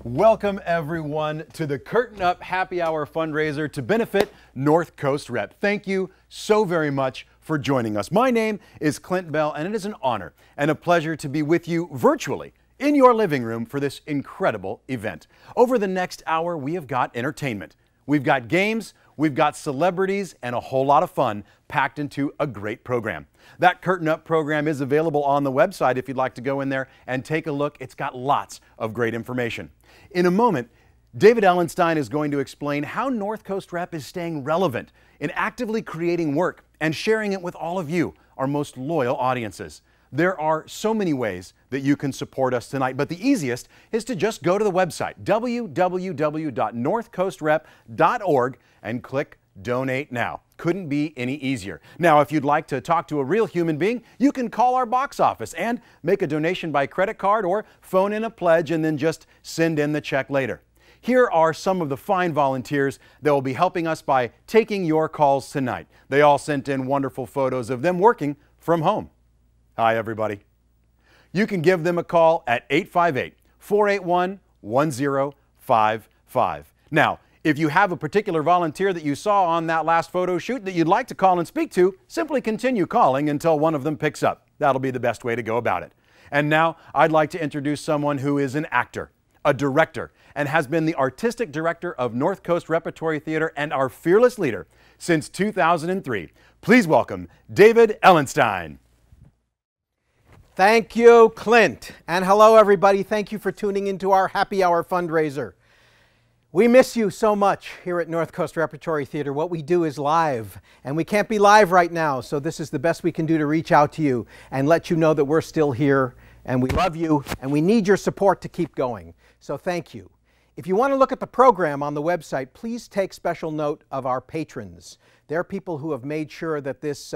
Welcome everyone to the Curtain Up Happy Hour fundraiser to benefit North Coast Rep. Thank you so very much for joining us. My name is Clint Bell and it is an honor and a pleasure to be with you virtually in your living room for this incredible event. Over the next hour we have got entertainment. We've got games, we've got celebrities, and a whole lot of fun packed into a great program. That Curtain Up program is available on the website if you'd like to go in there and take a look. It's got lots of great information. In a moment, David Ellenstein is going to explain how North Coast Rep is staying relevant in actively creating work and sharing it with all of you, our most loyal audiences. There are so many ways that you can support us tonight, but the easiest is to just go to the website, www.northcoastrep.org, and click Donate Now. Couldn't be any easier. Now, if you'd like to talk to a real human being, you can call our box office and make a donation by credit card or phone in a pledge and then just send in the check later. Here are some of the fine volunteers that will be helping us by taking your calls tonight. They all sent in wonderful photos of them working from home. Hi, everybody. You can give them a call at 858-481-1055. Now, if you have a particular volunteer that you saw on that last photo shoot that you'd like to call and speak to, simply continue calling until one of them picks up. That'll be the best way to go about it. And now, I'd like to introduce someone who is an actor, a director, and has been the artistic director of North Coast Repertory Theater and our fearless leader since 2003. Please welcome David Ellenstein. Thank you, Clint. And hello, everybody. Thank you for tuning into our Happy Hour fundraiser. We miss you so much here at North Coast Repertory Theater. What we do is live, and we can't be live right now, so this is the best we can do to reach out to you and let you know that we're still here, and we love you, and we need your support to keep going. So thank you. If you want to look at the program on the website, please take special note of our patrons. They're people who have made sure that this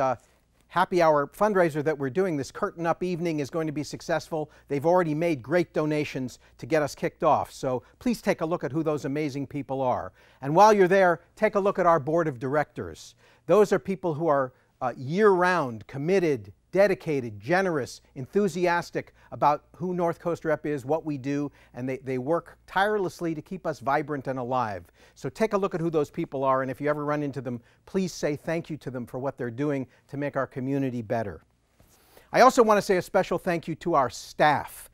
Happy Hour fundraiser that we're doing, this Curtain Up evening, is going to be successful. They've already made great donations to get us kicked off. So please take a look at who those amazing people are. And while you're there, take a look at our board of directors. Those are people who are year-round, committed, dedicated, generous, enthusiastic about who North Coast Rep is, what we do, and they work tirelessly to keep us vibrant and alive. So take a look at who those people are, and if you ever run into them, please say thank you to them for what they're doing to make our community better. I also want to say a special thank you to our staff.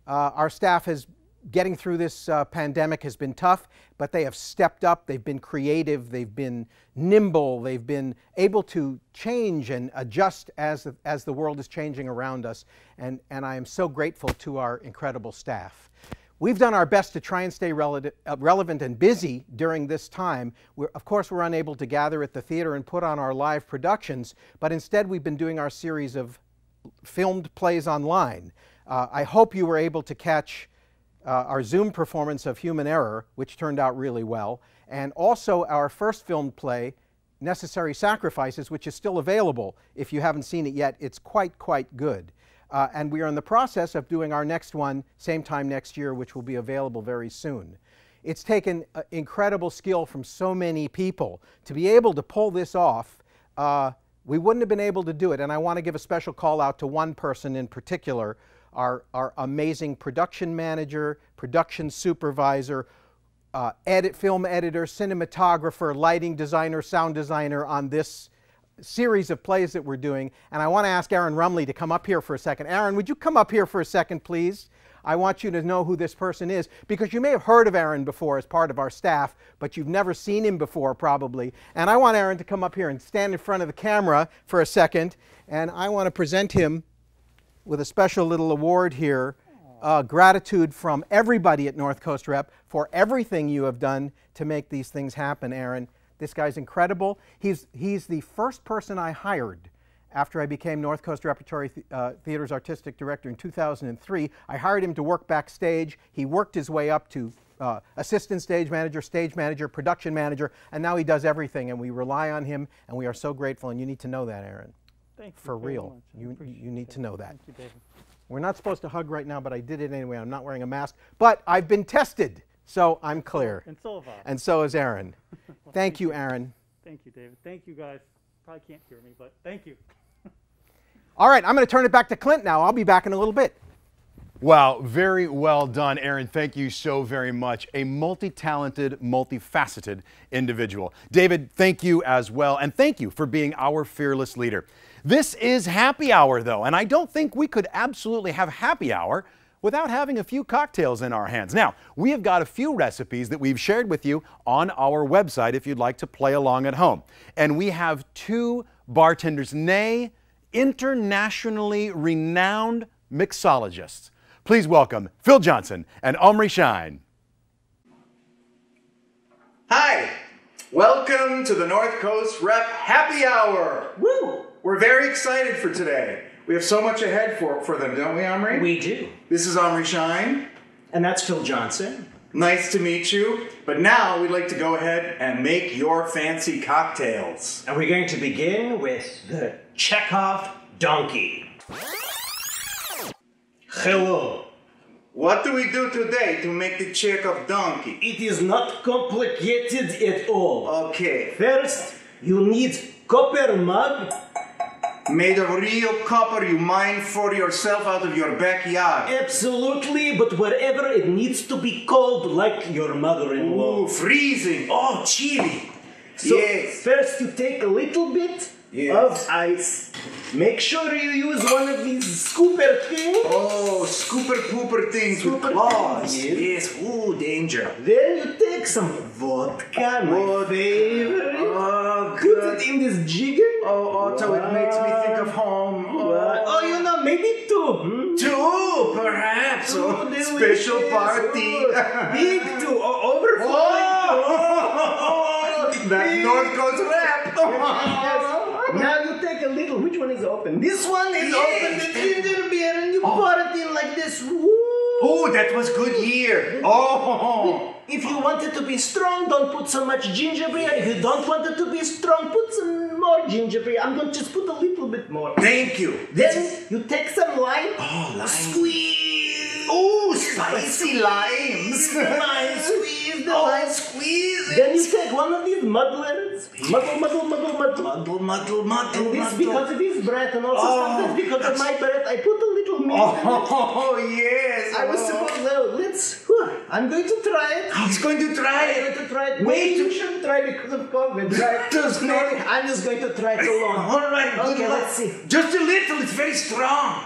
Our staff getting through this pandemic has been tough, but they have stepped up, they've been creative, they've been nimble, they've been able to change and adjust as the world is changing around us, and I am so grateful to our incredible staff. We've done our best to try and stay relevant and busy during this time. Of course, we're unable to gather at the theater and put on our live productions, but instead we've been doing our series of filmed plays online. I hope you were able to catch our Zoom performance of Human Error, which turned out really well, and also our first filmed play, Necessary Sacrifices, which is still available. If you haven't seen it yet, it's quite good. And we are in the process of doing our next one, same time next year, which will be available very soon. It's taken incredible skill from so many people to be able to pull this off. We wouldn't have been able to do it, and I want to give a special call out to one person in particular, our amazing production manager, production supervisor, film editor, cinematographer, lighting designer, sound designer on this series of plays that we're doing. And I want to ask Aaron Rumley to come up here for a second. Aaron, would you come up here for a second, please? I want you to know who this person is, because you may have heard of Aaron before as part of our staff, but you've never seen him before probably. And I want Aaron to come up here and stand in front of the camera for a second, and I want to present him with a special little award here. Gratitude from everybody at North Coast Rep for everything you have done to make these things happen, Aaron. This guy's incredible. He's the first person I hired after I became North Coast Repertory Theater's artistic director in 2003. I hired him to work backstage. He worked his way up to assistant stage manager, production manager, and now he does everything, and we rely on him, and we are so grateful, and you need to know that, Aaron. Thank you for real. You need to know that. Thank you, David. We're not supposed to hug right now, but I did it anyway. I'm not wearing a mask, but I've been tested, so I'm clear. And so have I. And so is Aaron. Well, thank you, Aaron. Thank you, David. Thank you, guys. Probably can't hear me, but thank you. All right, I'm going to turn it back to Clint now. I'll be back in a little bit. Wow, very well done, Aaron. Thank you so very much. A multi-talented, multifaceted individual. David, thank you as well, and thank you for being our fearless leader. This is happy hour, though, and I don't think we could absolutely have happy hour without having a few cocktails in our hands. Now, we have got a few recipes that we've shared with you on our website if you'd like to play along at home. And we have two bartenders, nay, internationally renowned mixologists. Please welcome Phil Johnson and Omri Shine. Hi, welcome to the North Coast Rep Happy Hour. Woo! We're very excited for today. We have so much ahead for them, don't we, Omri? We do. This is Omri Shine. And that's Phil Johnson. Nice to meet you. But now we'd like to go ahead and make your fancy cocktails. And we're going to begin with the Chekhov Donkey. Hello. What do we do today to make the Chekhov donkey? It is not complicated at all. Okay. First, you need copper mug. Made of real copper you mine for yourself out of your backyard. Absolutely, but wherever it needs to be cold, like your mother-in-law. Ooh, freezing. Oh, chilly. So yes. First you take a little bit of ice. Make sure you use one of these scooper things. Oh, scooper pooper things with claws. Yes. Ooh, danger. Then you take some vodka, my favorite. Oh, Put good. it in this jigger. Oh, Otto, it makes me think of home. Oh, you know, maybe two. Two, perhaps. Oh, Delicious. special party. Oh, big two. Oh, overflowing. Oh, that North Coast rap. Yes. Now you take a little. Which one is open? This one is open. The ginger beer, and you pour it in like this. Woo. Oh, that was good year. Oh. If you want it to be strong, don't put so much ginger beer. If you don't want it to be strong, put some more ginger beer. I'm going to just put a little bit more. Thank you. Then you take some lime. Oh, lime. Squeeze. Oh, spicy limes. The lime. Squeeze the Oh, lime. squeeze it. Then you take one of these muddlers. Muddle. Muddle. And this because of his breath, and also sometimes because of my breath, I put a little milk. Oh, yes. I was supposed to, I'm going to try it. He's going to try I'm it. going to try it. Wait. Maybe you shouldn't try because of COVID, right? Does not. I'm just going to try it alone. All right, good Okay, luck. let's see. Just a little, it's very strong.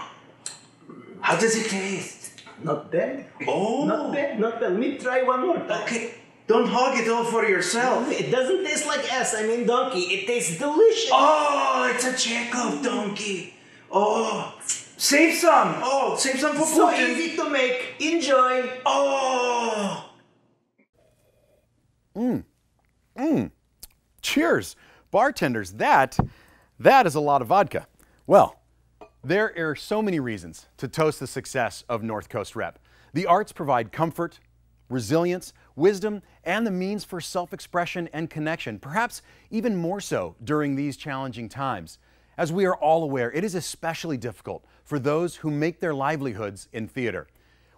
How does it taste? Not bad. Oh. Not bad. Let me try one more time. Okay, don't hog it all for yourself. It doesn't taste like ass, I mean donkey. It tastes delicious. Oh, it's a Chekhov donkey. Oh, save some. Oh, save some for So Putin. easy to make. Enjoy. Oh. Cheers, bartenders. That is a lot of vodka. Well, there are so many reasons to toast the success of North Coast Rep. The arts provide comfort, resilience, wisdom, and the means for self-expression and connection, perhaps even more so during these challenging times. As we are all aware, it is especially difficult for those who make their livelihoods in theater.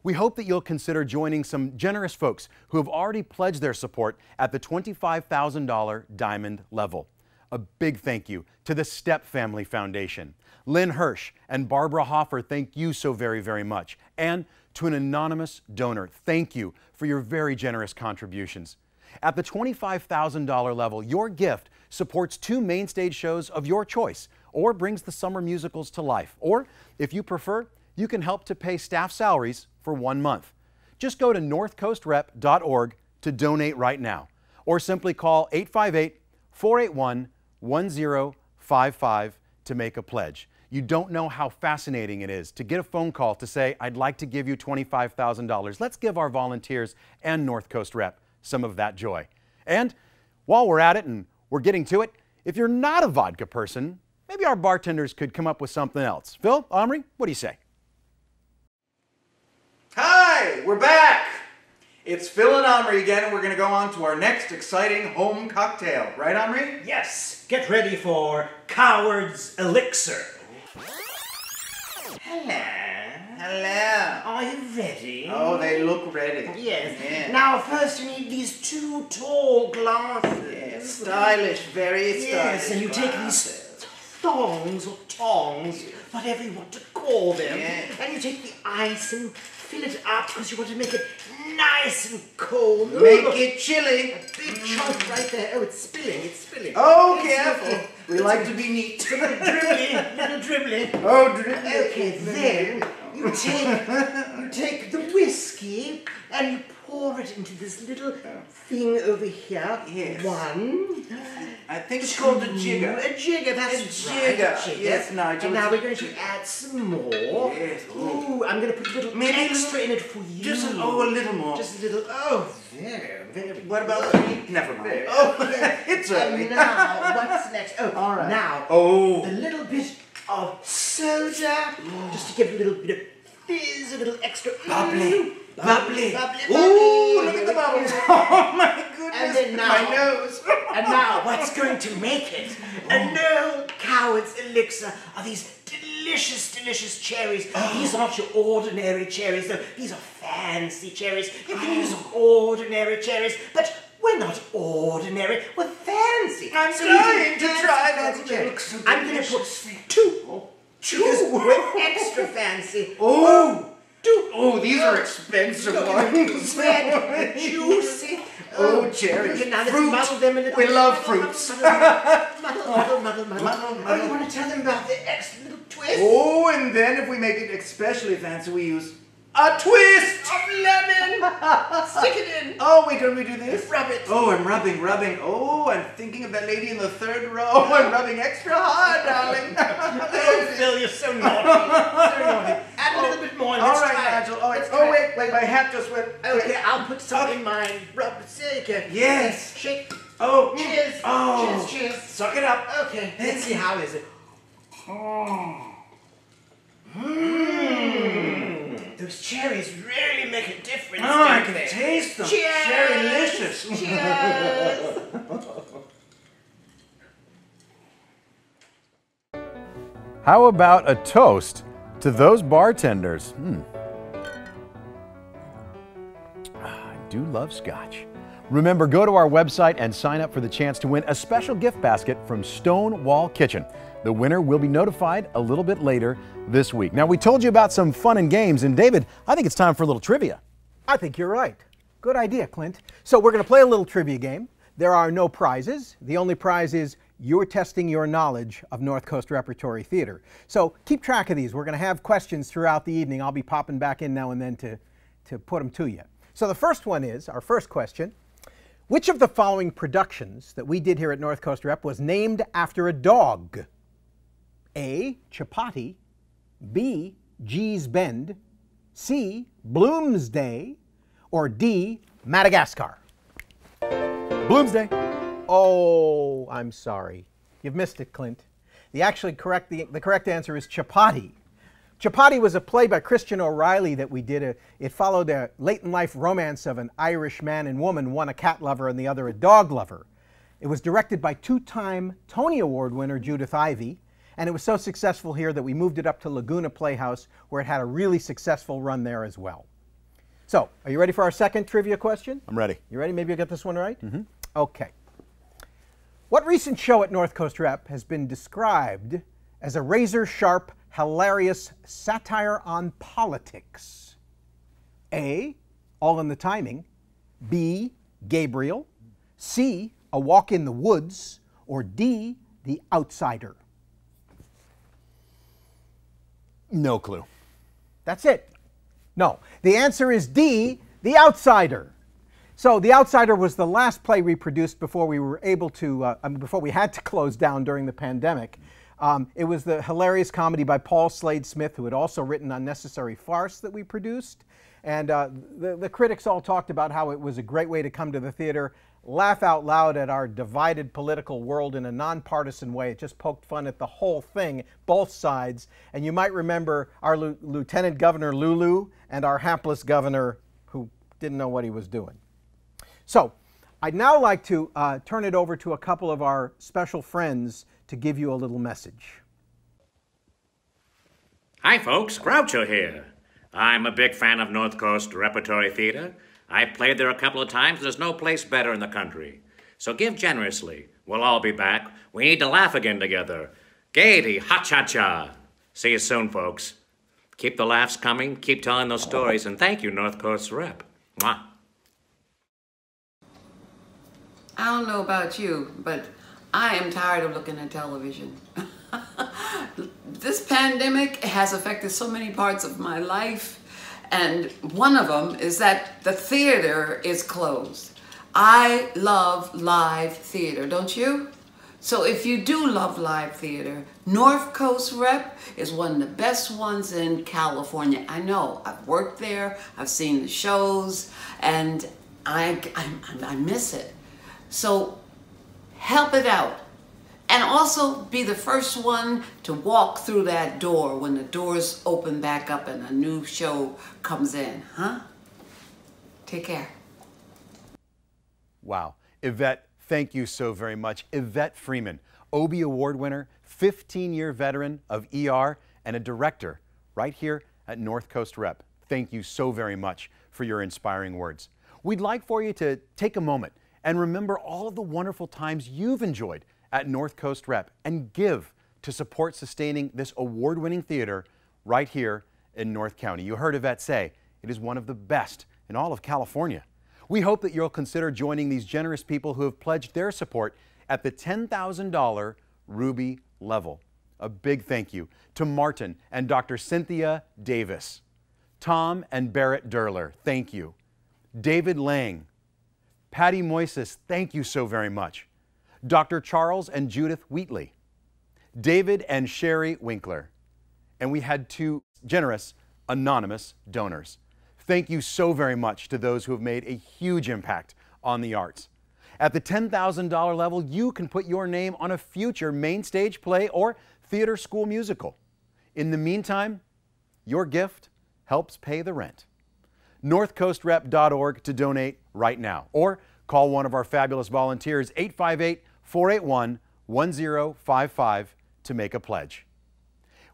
We hope that you'll consider joining some generous folks who have already pledged their support at the $25,000 diamond level. A big thank you to the Step Family Foundation. Lynn Hirsch and Barbara Hoffer, thank you so very, very much. And to an anonymous donor, thank you for your very generous contributions. At the $25,000 level, your gift supports 2 main stage shows of your choice or brings the summer musicals to life. Or, if you prefer, you can help to pay staff salaries for 1 month. Just go to northcoastrep.org to donate right now, or simply call 858-481-1055 to make a pledge. You don't know how fascinating it is to get a phone call to say, I'd like to give you $25,000. Let's give our volunteers and North Coast Rep some of that joy. And while we're at it and we're getting to it, if you're not a vodka person, maybe our bartenders could come up with something else. Phil, Omri, what do you say? Hi, we're back. It's Phil and Omri again, and we're going to go on to our next exciting home cocktail. Right, Omri? Yes, get ready for Coward's Elixir. Hello. Hello. Are you ready? Oh, they look ready. Yes. Yeah. Now, first you need these 2 tall glasses. Yes, stylish, very stylish. Yes, and you take these thongs or tongs, whatever you want to call pour them, and you take the ice and fill it up because you want to make it nice and cold. Make it chilly. A big chunk right there. Oh, it's spilling, it's spilling. Oh, careful. We like to be neat. It's a little dribbly, little dribbly. Oh, dribbly. Okay, then you take the whiskey and you pour it into this little thing over here. Yes. One. I think it's called a jigger. A jigger, that's A right. jigger. A jigger. Yes, Nigel. And now we're going to add some more. Yes. Ooh, I'm going to put a little Maybe extra in it for you. Just a little more. Just a little. Oh, very, very. What about the... Never mind. Oh, It's early. and now, what's next? Oh, All right. Now, Oh. a little bit of soda, just to give a little bit of fizz, a little extra. Bubbly. Bubbly. Bubbly. Ooh, look at the bubbles. Oh, my goodness. And then now, my nose. And now, what's going to make it a no coward's elixir are these delicious, delicious cherries. These are not your ordinary cherries, though. These are fancy cherries. You can use ordinary cherries, but we're not ordinary. We're fancy. I'm So dying you to can try fancy them. cherries. They look so I'm going to delicious. put two. Because we're extra fancy. Oh. Two. Oh, these are expensive ones. Red, juicy. Oh, cherries. Okay, now let's Fruit. muddle them a little. We love Muddle, fruits. muddle. Oh, you want to tell them about the extra little twist? Oh, and then if we make it especially fancy, we use a twist Of lemon. Stick it in. Oh, wait, don't we do this? Rub it. Oh, I'm rubbing. Oh, I'm thinking of that lady in the third row. I'm rubbing extra hard, darling. Oh, Phil, you're so naughty. So naughty. Add a little bit more and All let's right, try it. Nigel. Let's try it. Wait, my hat just went. Okay, I'll put some in mine. Rub it. There you go. Yes. Shake. Oh. Cheers. Oh. Cheers. Suck it up. Okay, let's see how is it. Those cherries really make a difference, Oh, I don't can they? taste them. Cheers. Cherry-licious. Cheers. How about a toast to those bartenders? I do love scotch. Remember, go to our website and sign up for the chance to win a special gift basket from Stonewall Kitchen. The winner will be notified a little bit later this week. Now, we told you about some fun and games, and David, I think it's time for a little trivia. I think you're right. Good idea, Clint. So we're going to play a little trivia game. There are no prizes. The only prize is you're testing your knowledge of North Coast Repertory Theater. So keep track of these. We're going to have questions throughout the evening. I'll be popping back in now and then to put them to you. So the first one is, our first question, which of the following productions that we did here at North Coast Rep was named after a dog? A, Chapati, B, Gee's Bend, C, Bloomsday, or D, Madagascar? Bloomsday. Oh, I'm sorry. You've missed it, Clint. The correct answer is Chapati. Chapati was a play by Christian O'Reilly that we did. It followed a late-in-life romance of an Irish man and woman, one a cat lover and the other a dog lover. It was directed by two-time Tony Award winner Judith Ivey, and it was so successful here that we moved it up to Laguna Playhouse, where it had a really successful run there as well. So, are you ready for our second trivia question? I'm ready. You ready? Maybe you'll get this one right? Mm-hmm. Okay. What recent show at North Coast Rep has been described as a razor-sharp, hilarious satire on politics? A, All in the Timing, B, Gabriel, C, A Walk in the Woods, or D, The Outsider? No clue. That's it. No. The answer is D, The Outsider. So The Outsider was the last play we produced before we were able to, before we had to close down during the pandemic. It was the hilarious comedy by Paul Slade Smith, who had also written Unnecessary Farce that we produced. And the critics all talked about how it was a great way to come to the theater, laugh out loud at our divided political world in a nonpartisan way. It just poked fun at the whole thing, both sides. And you might remember our Lieutenant Governor Lulu and our hapless governor who didn't know what he was doing. So I'd now like to turn it over to a couple of our special friends to give you a little message. Hi folks, Groucho here. I'm a big fan of North Coast Repertory Theater. I've played there a couple of times. There's no place better in the country. So give generously. We'll all be back. We need to laugh again together. Gaiety, ha-cha-cha. See you soon, folks. Keep the laughs coming, keep telling those stories, and thank you, North Coast Rep. Mwah. I don't know about you, but I am tired of looking at television. This pandemic has affected so many parts of my life, and one of them is that the theater is closed. I love live theater, don't you? So if you do love live theater, North Coast Rep is one of the best ones in California. I know, I've worked there, I've seen the shows, and I miss it. So help it out. And also be the first one to walk through that door when the doors open back up and a new show comes in, huh? Take care. Wow. Yvette, thank you so very much. Yvette Freeman, Obie Award winner, 15-year veteran of ER, and a director right here at North Coast Rep. Thank you so very much for your inspiring words. We'd like for you to take a moment and remember all of the wonderful times you've enjoyed at North Coast Rep and give to support sustaining this award-winning theater right here in North County. You heard Yvette say it is one of the best in all of California. We hope that you'll consider joining these generous people who have pledged their support at the $10,000 Ruby level. A big thank you to Martin and Dr. Cynthia Davis. Tom and Barrett Durler, thank you. David Lang, Patty Moises, thank you so very much. Dr. Charles and Judith Wheatley, David and Sherry Winkler, and we had 2 generous anonymous donors. Thank you so very much to those who have made a huge impact on the arts. At the $10,000 level, you can put your name on a future main stage play or theater school musical. In the meantime, your gift helps pay the rent. NorthCoastRep.org to donate right now, or call one of our fabulous volunteers, 858-481-1055, to make a pledge.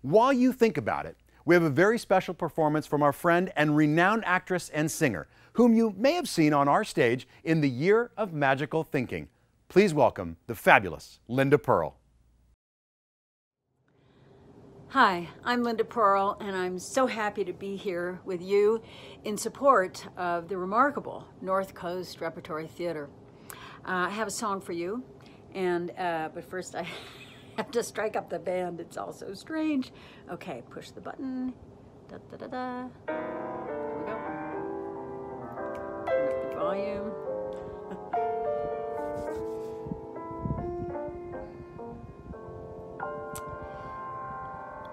While you think about it, we have a very special performance from our friend and renowned actress and singer, whom you may have seen on our stage in the Year of Magical Thinking. Please welcome the fabulous Linda Pearl. Hi, I'm Linda Pearl, and I'm so happy to be here with you in support of the remarkable North Coast Repertory Theater. I have a song for you, and but first I have to strike up the band. It's all so strange. Okay, push the button. Da, da, da, da. There we go. Turn up the volume.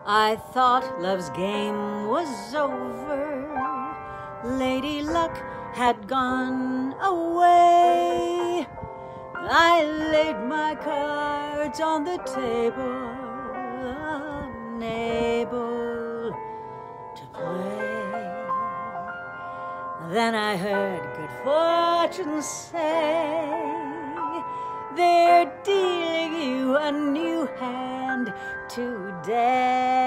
I thought love's game was over. Lady Luck had gone away. I laid my cards on the table, unable to play. Then I heard good fortune say, they're dealing you a new hand today.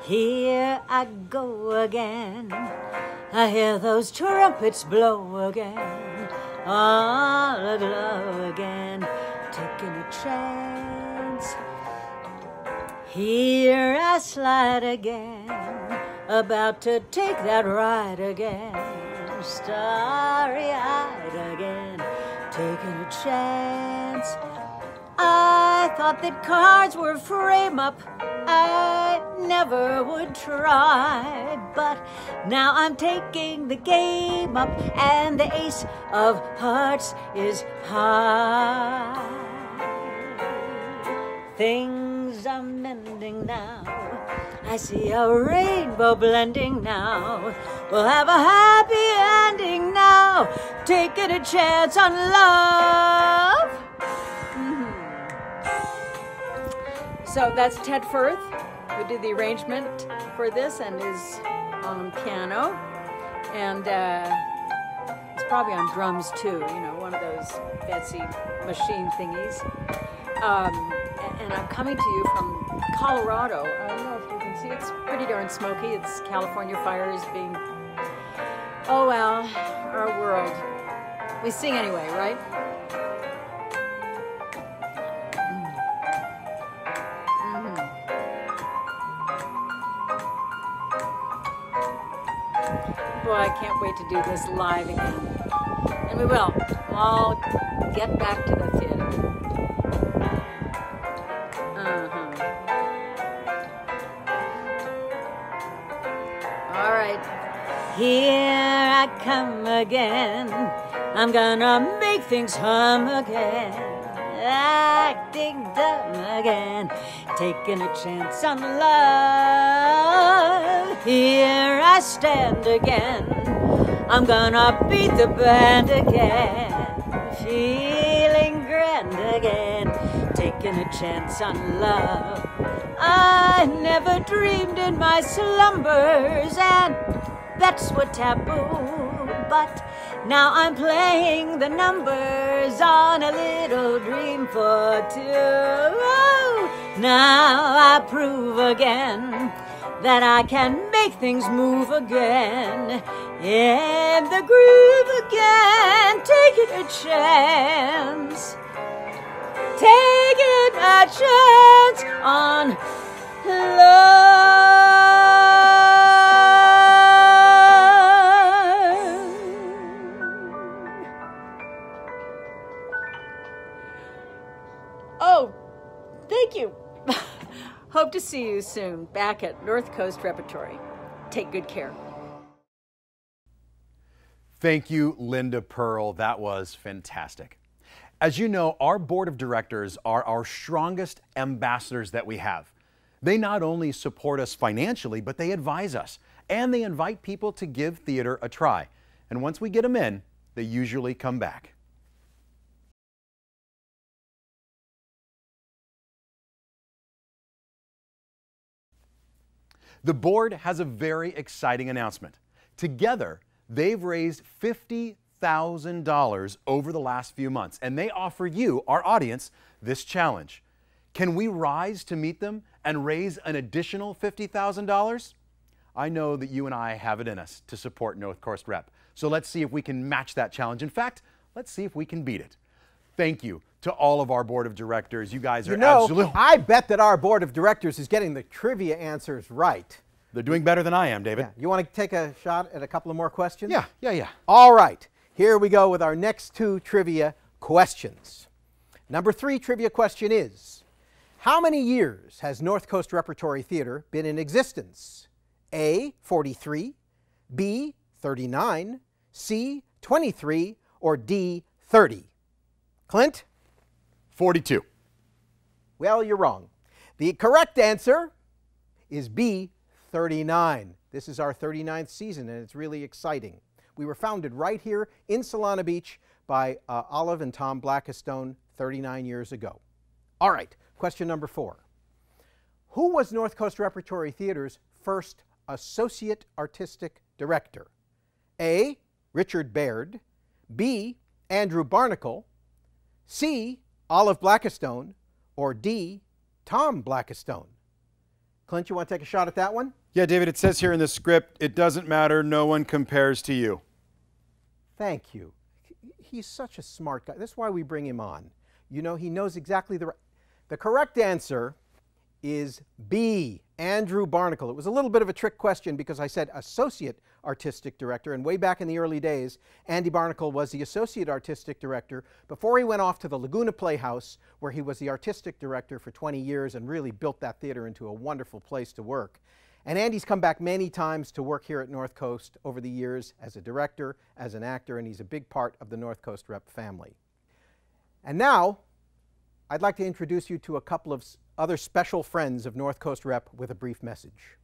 Here I go again, I hear those trumpets blow again, all aglow again, taking a chance. Here I slide again, about to take that ride again, starry-eyed again, taking a chance. I thought that cards were frame-up, I never would try, but now I'm taking the game up, and the ace of hearts is high. Things are mending now, I see a rainbow blending now. We'll have a happy ending now, taking a chance on love. So that's Ted Firth, who did the arrangement for this and is on piano. And he's probably on drums too, you know, one of those Betsy machine thingies. And I'm coming to you from Colorado. I don't know if you can see, it's pretty darn smoky. It's California fires being, oh well, our world. We sing anyway, right? Boy, I can't wait to do this live again. And we will. We'll all get back to the theater. All right. Here I come again. I'm gonna make things hum again. Acting dumb again. Taking a chance on love. Here I stand again. I'm gonna beat the band again. Feeling grand again. Taking a chance on love. I never dreamed in my slumbers, and bets were taboo, but now I'm playing the numbers on a little dream for two. Now I prove again that I can make things move again, in the groove again, taking a chance, taking a chance on love. Oh, thank you. Hope to see you soon back at North Coast Repertory. Take good care. Thank you, Linda Pearl. That was fantastic. As you know, our board of directors are our strongest ambassadors that we have. They not only support us financially, but they advise us, and they invite people to give theater a try. And once we get them in, they usually come back. The board has a very exciting announcement. Together, they've raised $50,000 over the last few months, and they offer you, our audience, this challenge. Can we rise to meet them and raise an additional $50,000? I know that you and I have it in us to support North Coast Rep, so let's see if we can match that challenge. In fact, let's see if we can beat it. Thank you to all of our board of directors. You guys are absolutely... I bet that our board of directors is getting the trivia answers right. They're doing better than I am, David. Yeah. You want to take a shot at a couple of more questions? Yeah. All right. Here we go with our next two trivia questions. Number 3 trivia question is, how many years has North Coast Repertory Theater been in existence? A, 43, B, 39, C, 23, or D, 30? Clint? 42. Well, you're wrong. The correct answer is B, 39. This is our 39th season, and it's really exciting. We were founded right here in Solana Beach by Olive and Tom Blackistone 39 years ago. All right, question number 4. Who was North Coast Repertory Theater's first associate artistic director? A, Richard Baird, B, Andrew Barnacle, C, Olive Blackistone, or D, Tom Blackistone? Clint, you want to take a shot at that one? Yeah, David, it says here in the script, it doesn't matter, no one compares to you. Thank you. He's such a smart guy. That's why we bring him on. You know, he knows exactly the correct answer is B, Andrew Barnacle. It was a little bit of a trick question because I said associate artistic director, and way back in the early days, Andy Barnacle was the associate artistic director before he went off to the Laguna Playhouse, where he was the artistic director for 20 years and really built that theater into a wonderful place to work. And Andy's come back many times to work here at North Coast over the years as a director, as an actor, and he's a big part of the North Coast Rep family. And now, I'd like to introduce you to a couple of other special friends of North Coast Rep with a brief message.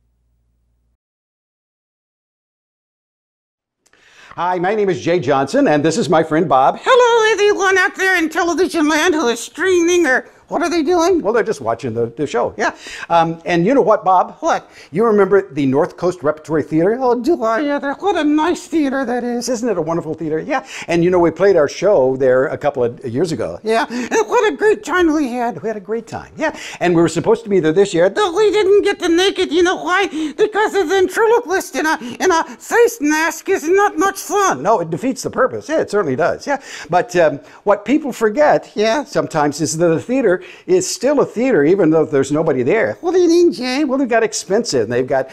Hi, my name is Jay Johnson, and this is my friend Bob. Hello, everyone out there in television land who is streaming or What are they doing? Well, they're just watching the show, yeah. And you know what, Bob? What? You remember the North Coast Repertory Theater? Oh, do I? Yeah, what a nice theater that is. Isn't it a wonderful theater? Yeah. And you know, we played our show there a couple of years ago. Yeah. And what a great time we had. We had a great time, yeah. And we were supposed to be there this year, though we didn't get to make it. You know why? Because the ventriloquist in a face mask is not much fun. No, it defeats the purpose. Yeah, it certainly does, yeah. But what people forget, yeah, sometimes is that the theater is still a theater even though there's nobody there. What do you mean, Jay? Well, they've got expensive, they've got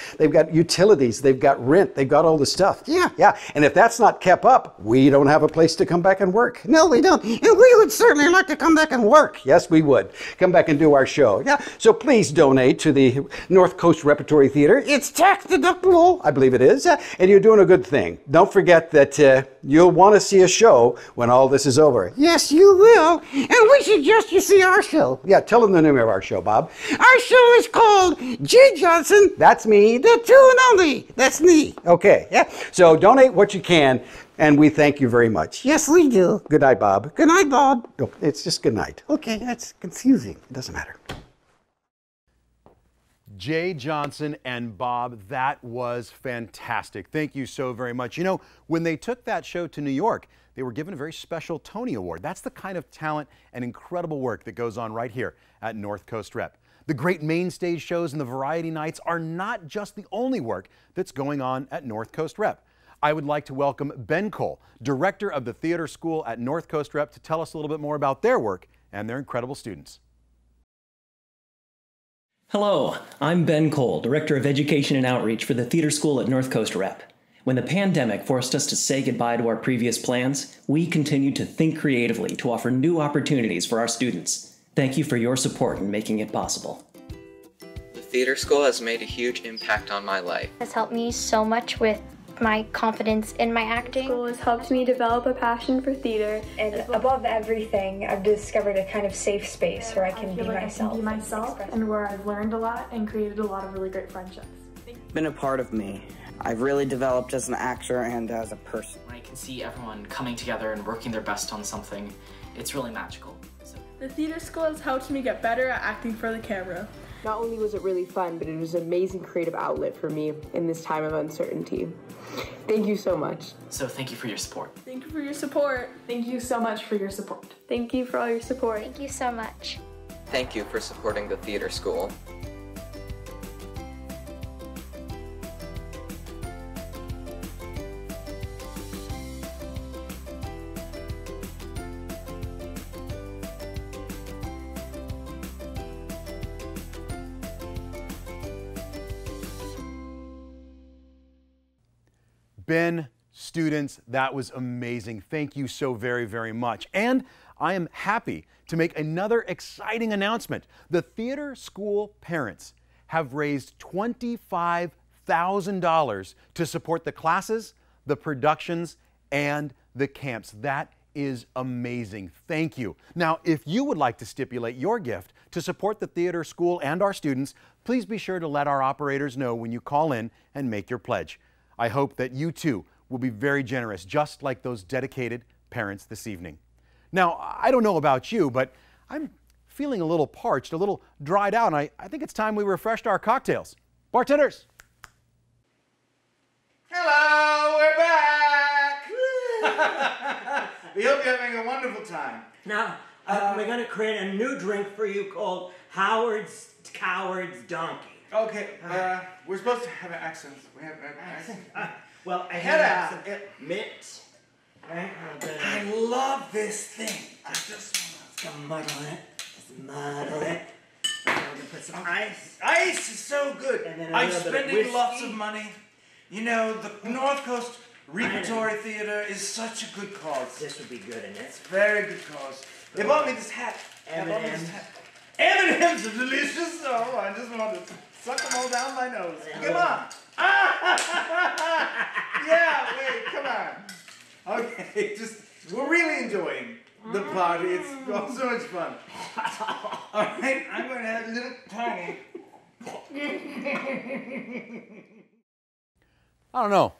utilities, they've got rent, they've got all the stuff. Yeah, yeah. And if that's not kept up, we don't have a place to come back and work. No, we don't. And we would certainly like to come back and work. Yes, we would. Come back and do our show. Yeah. So please donate to the North Coast Repertory Theater. It's tax deductible, I believe it is. And you're doing a good thing. Don't forget that you'll want to see a show when all this is over. Yes, you will. And we suggest you see our show. Yeah, tell them the name of our show, Bob. Our show is called G. Johnson. That's me. The two and only. That's me. Okay, yeah. So donate what you can, and we thank you very much. Yes, we do. Good night, Bob. Good night, Bob. No, it's just good night. Okay, that's confusing. It doesn't matter. Jay Johnson and Bob, that was fantastic. Thank you so very much. You know, when they took that show to New York, they were given a very special Tony Award. That's the kind of talent and incredible work that goes on right here at North Coast Rep. The great main stage shows and the variety nights are not just the only work that's going on at North Coast Rep. I would like to welcome Ben Cole, director of the theater school at North Coast Rep, to tell us a little bit more about their work and their incredible students. Hello, I'm Ben Cole, Director of Education and Outreach for the Theater School at North Coast Rep. When the pandemic forced us to say goodbye to our previous plans, we continued to think creatively to offer new opportunities for our students. Thank you for your support in making it possible. The theater school has made a huge impact on my life. It has helped me so much with my confidence in my acting. School has helped me develop a passion for theater. And above everything, I've discovered a kind of safe space where I can be myself. I can be myself and where I've learned a lot and created a lot of really great friendships. Been a part of me. I've really developed as an actor and as a person. When I can see everyone coming together and working their best on something, it's really magical. The theater school has helped me get better at acting for the camera. Not only was it really fun, but it was an amazing creative outlet for me in this time of uncertainty. Thank you so much. So thank you for your support. Thank you for your support. Thank you so much for your support. Thank you for all your support. Thank you so much. Thank you for supporting the theater school. Ben, students, that was amazing. Thank you so very, very much. And I am happy to make another exciting announcement. The theater school parents have raised $25,000 to support the classes, the productions, and the camps. That is amazing. Thank you. Now, if you would like to stipulate your gift to support the theater school and our students, please be sure to let our operators know when you call in and make your pledge. I hope that you too will be very generous, just like those dedicated parents this evening. Now, I don't know about you, but I'm feeling a little parched, a little dried out, and I think it's time we refreshed our cocktails. Bartenders! Hello, we're back! We hope you're having a wonderful time. Now, we're going to create a new drink for you called Howard's Coward's Donkey. Okay, we're supposed to have accents. We have accents. Well, I Head have out. Mitt. Right? I love this thing. I just want to muddle it. Just muddle it. I'm going to put some ice. Ice is so good. And then I'm spending lots of money. You know, the North Coast Repertory Theater is such a good cause. This would be good in it. It's a very good cause. They bought me this hat. M&M's. M&M's are delicious. Oh, I just want to suck them all down my nose. Come on. Yeah, wait, come on. Okay, we're really enjoying the party. It's so much fun. All right, I'm going to have a little tiny. I don't know.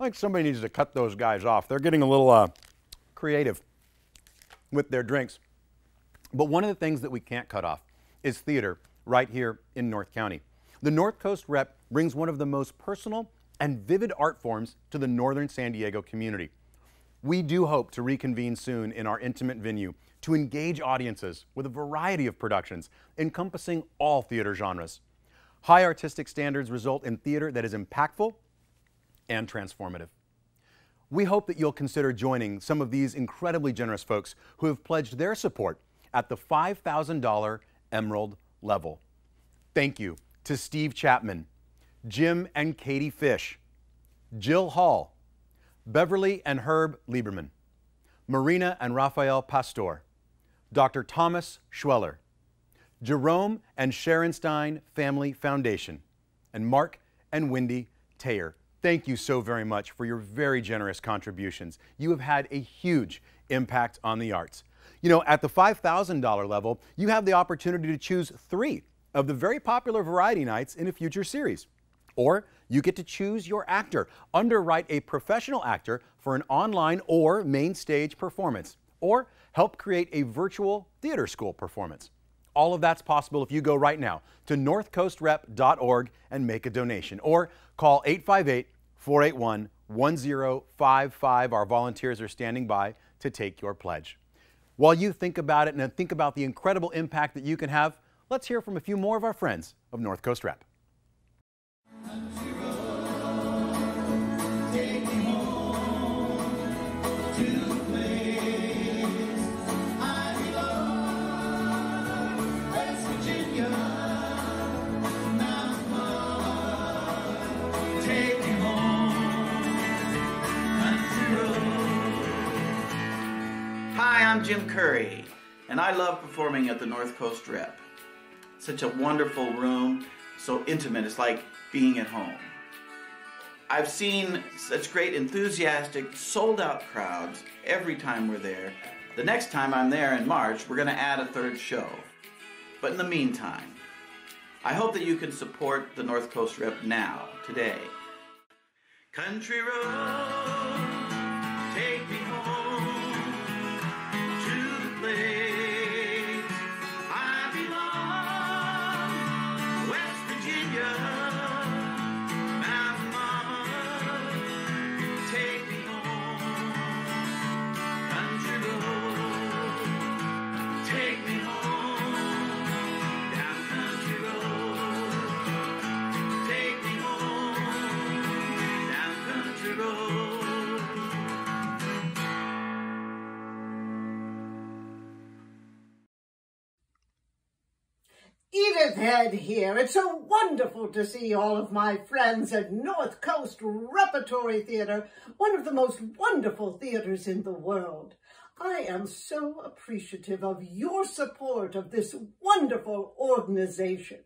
I think somebody needs to cut those guys off. They're getting a little creative with their drinks. But one of the things that we can't cut off is theater right here in North County. The North Coast Rep brings one of the most personal and vivid art forms to the northern San Diego community. We do hope to reconvene soon in our intimate venue to engage audiences with a variety of productions encompassing all theater genres. High artistic standards result in theater that is impactful and transformative. We hope that you'll consider joining some of these incredibly generous folks who have pledged their support at the $5,000 Emerald level. Thank you to Steve Chapman, Jim and Katie Fish, Jill Hall, Beverly and Herb Lieberman, Marina and Rafael Pastor, Dr. Thomas Schweller, Jerome and Sharon Stein Family Foundation, and Mark and Wendy Tayer. Thank you so very much for your very generous contributions. You have had a huge impact on the arts. You know, at the $5,000 level, you have the opportunity to choose 3 of the very popular variety nights in a future series. Or you get to choose your actor, underwrite a professional actor for an online or main stage performance, or help create a virtual theater school performance. All of that's possible if you go right now to northcoastrep.org and make a donation, or call 858-481-1055. Our volunteers are standing by to take your pledge. While you think about it and think about the incredible impact that you can have, let's hear from a few more of our friends of North Coast Rep. Hi, I'm Jim Curry, and I love performing at the North Coast Rep. Such a wonderful room, so intimate, it's like being at home. I've seen such great enthusiastic, sold-out crowds every time we're there. The next time I'm there in March, we're going to add a 3rd show. But in the meantime, I hope that you can support the North Coast Rep now, today. Country road, take me home to the place I belong, West Virginia, Mountain Mama, take me home. Country road, take me home, down country road, take me home, down country road. Edith Head here. It's so wonderful to see all of my friends at North Coast Repertory Theater, one of the most wonderful theaters in the world. I am so appreciative of your support of this wonderful organization.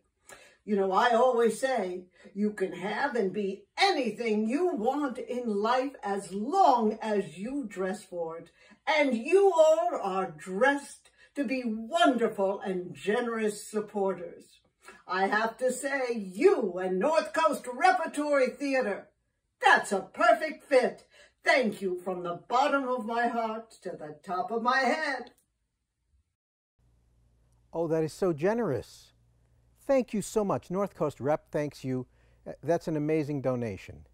You know, I always say you can have and be anything you want in life as long as you dress for it. And you all are dressed to be wonderful and generous supporters. I have to say, you and North Coast Repertory Theater, that's a perfect fit. Thank you from the bottom of my heart to the top of my head. Oh, that is so generous. Thank you so much. North Coast Rep thanks you. That's an amazing donation.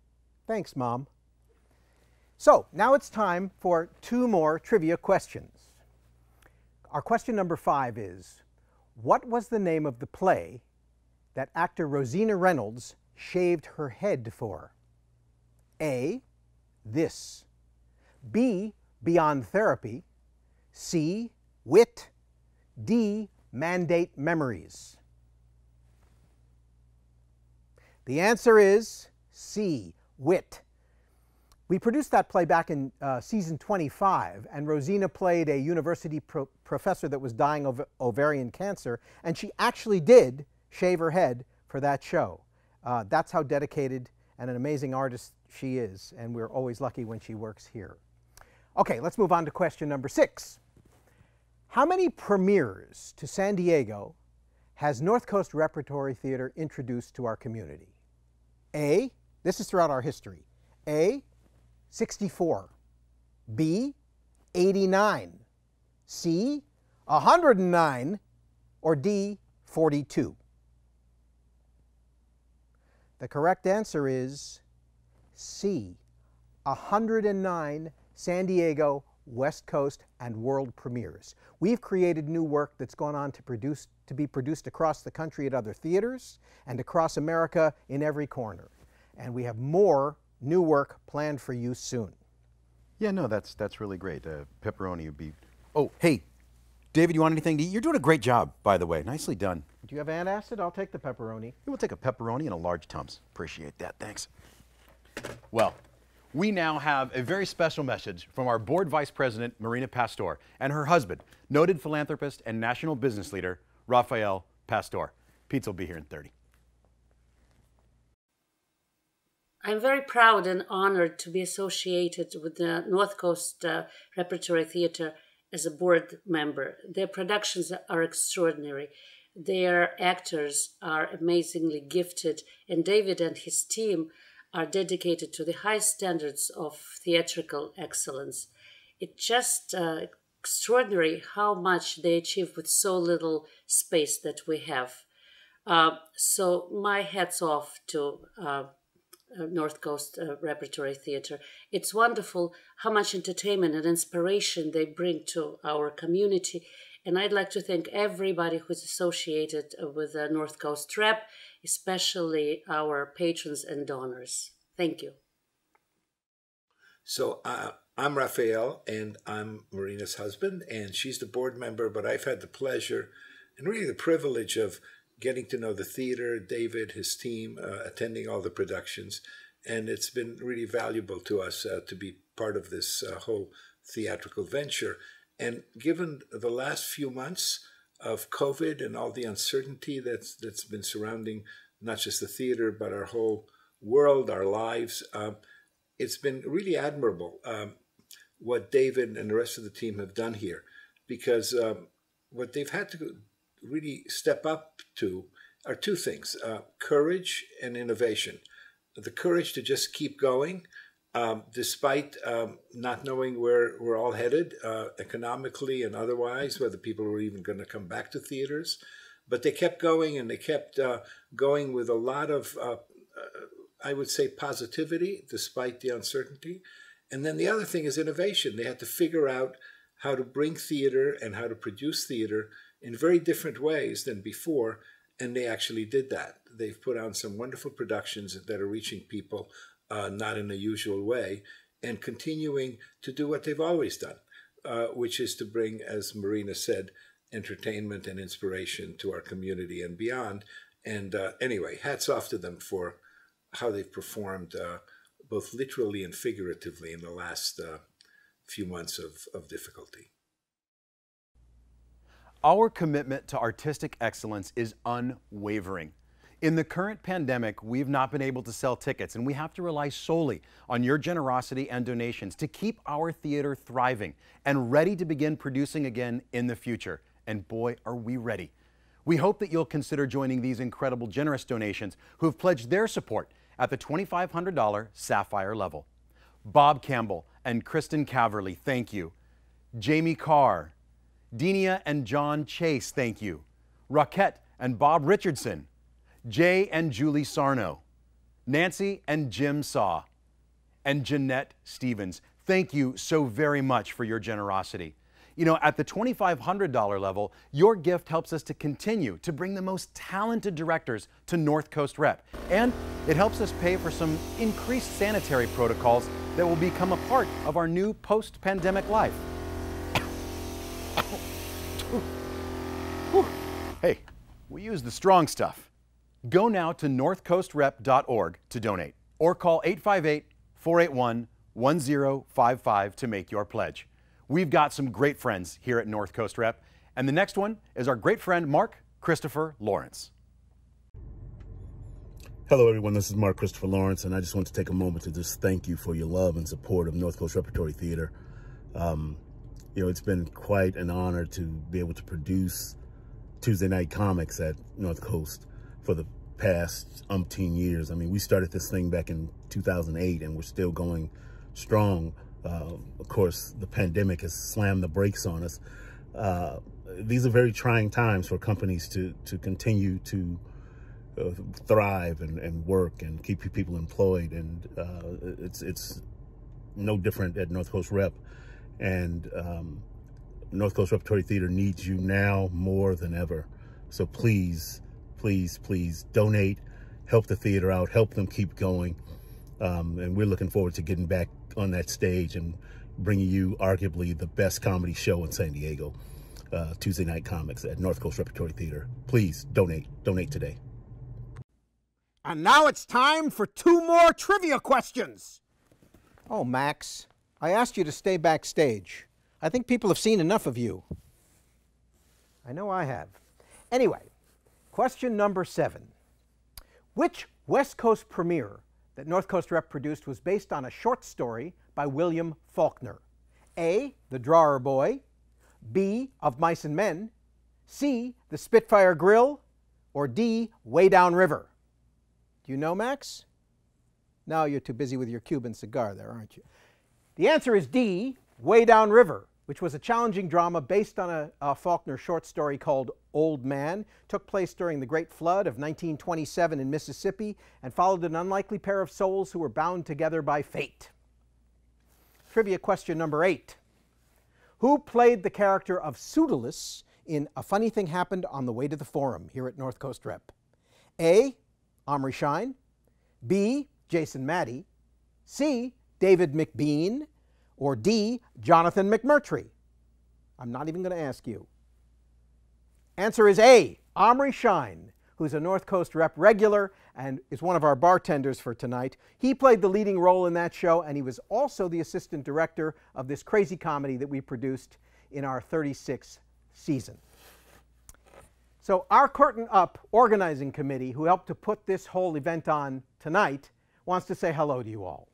Thanks, Mom. So, now it's time for 2 more trivia questions. Our question number 5 is, what was the name of the play that actor Rosina Reynolds shaved her head for? A, This. B, Beyond Therapy. C, Wit. D, Mandate Memories. The answer is C, Wit. We produced that play back in season 25, and Rosina played a university professor that was dying of ovarian cancer, and she actually did shave her head for that show. That's how dedicated and an amazing artist she is, and we're always lucky when she works here. Okay, let's move on to question number 6. How many premieres to San Diego has North Coast Repertory Theater introduced to our community? A, this is throughout our history, A, 64, B, 89, C, 109, or D, 42? The correct answer is C, 109 San Diego, West Coast, and world premieres. We've created new work that's gone on to be produced across the country at other theaters and across America in every corner. And we have more new work planned for you soon. Yeah, no, that's really great. Pepperoni would be... Oh, hey, David, you want anything to eat? You're doing a great job, by the way. Nicely done. Do you have antacid? I'll take the pepperoni. We'll take a pepperoni and a large Tums. Appreciate that, thanks. Well, we now have a very special message from our board vice president, Marina Pastor, and her husband, noted philanthropist and national business leader, Rafael Pastor. Pizza will be here in 30. I'm very proud and honored to be associated with the North Coast Repertory Theater as a board member. Their productions are extraordinary. Their actors are amazingly gifted, and David and his team are dedicated to the highest standards of theatrical excellence. It's just extraordinary how much they achieve with so little space that we have. So my hats off to North Coast Repertory Theater. It's wonderful how much entertainment and inspiration they bring to our community. And I'd like to thank everybody who's associated with the North Coast Rep, especially our patrons and donors. Thank you. So I'm Rafael, and I'm Marina's husband, and she's the board member, but I've had the pleasure and really the privilege of getting to know the theater, David, his team, attending all the productions. And it's been really valuable to us to be part of this whole theatrical venture. And given the last few months of COVID and all the uncertainty that's been surrounding not just the theater, but our whole world, our lives, it's been really admirable what David and the rest of the team have done here. Because what they've had to really step up to are two things, courage and innovation. The courage to just keep going, despite not knowing where we're all headed economically and otherwise, whether people were even going to come back to theaters. But they kept going, and they kept going with a lot of, I would say, positivity, despite the uncertainty. And then the other thing is innovation. They had to figure out how to bring theater and how to produce theater in very different ways than before, and they actually did that. They've put on some wonderful productions that are reaching people not in a usual way, and continuing to do what they've always done, which is to bring, as Marina said, entertainment and inspiration to our community and beyond. And anyway, hats off to them for how they've performed both literally and figuratively in the last few months of difficulty. Our commitment to artistic excellence is unwavering. In the current pandemic, we've not been able to sell tickets, and we have to rely solely on your generosity and donations to keep our theater thriving and ready to begin producing again in the future. And boy, are we ready. We hope that you'll consider joining these incredible generous donations who have pledged their support at the $2,500 Sapphire level. Bob Campbell and Kristen Caverly, thank you. Jamie Carr, Denia and John Chase, thank you. Raquette and Bob Richardson, Jay and Julie Sarno, Nancy and Jim Saw, and Jeanette Stevens. Thank you so very much for your generosity. You know, at the $2,500 level, your gift helps us to continue to bring the most talented directors to North Coast Rep. And it helps us pay for some increased sanitary protocols that will become a part of our new post-pandemic life. Hey, we use the strong stuff. Go now to northcoastrep.org to donate, or call 858-481-1055 to make your pledge. We've got some great friends here at North Coast Rep, and the next one is our great friend Mark Christopher Lawrence. Hello everyone, this is Mark Christopher Lawrence, and I just want to take a moment to just thank you for your love and support of North Coast Repertory Theater. You know, it's been quite an honor to be able to produce Tuesday Night Comics at North Coast for the past umpteen years. I mean, we started this thing back in 2008, and we're still going strong. Of course, the pandemic has slammed the brakes on us. these are very trying times for companies to continue to thrive and work and keep people employed, and it's no different at North Coast Rep. And North Coast Repertory Theater needs you now more than ever. So please, please, please donate, help the theater out, help them keep going. And we're looking forward to getting back on that stage and bringing you arguably the best comedy show in San Diego, Tuesday Night Comics at North Coast Repertory Theater. Please donate today. And now it's time for 2 more trivia questions. Oh, Max, I asked you to stay backstage. I think people have seen enough of you. I know I have. Anyway, question number 7. Which West Coast premiere that North Coast Rep produced was based on a short story by William Faulkner? A, The Drawer Boy, B, Of Mice and Men, C, The Spitfire Grill, or D, Way Down River? Do you know, Max? No, you're too busy with your Cuban cigar there, aren't you? The answer is D, Way Down River, which was a challenging drama based on a Faulkner short story called Old Man. Took place during the Great Flood of 1927 in Mississippi and followed an unlikely pair of souls who were bound together by fate. Trivia question number 8. Who played the character of Pseudolus in A Funny Thing Happened on the Way to the Forum here at North Coast Rep? A, Omri Shine, B, Jason Maddie, C, David McBean, or D, Jonathan McMurtry? I'm not even going to ask you. Answer is A, Omri Shine, who's a North Coast Rep regular and is one of our bartenders for tonight. He played the leading role in that show, and he was also the assistant director of this crazy comedy that we produced in our 36th season. So our Curtain Up organizing committee, who helped to put this whole event on tonight, wants to say hello to you all.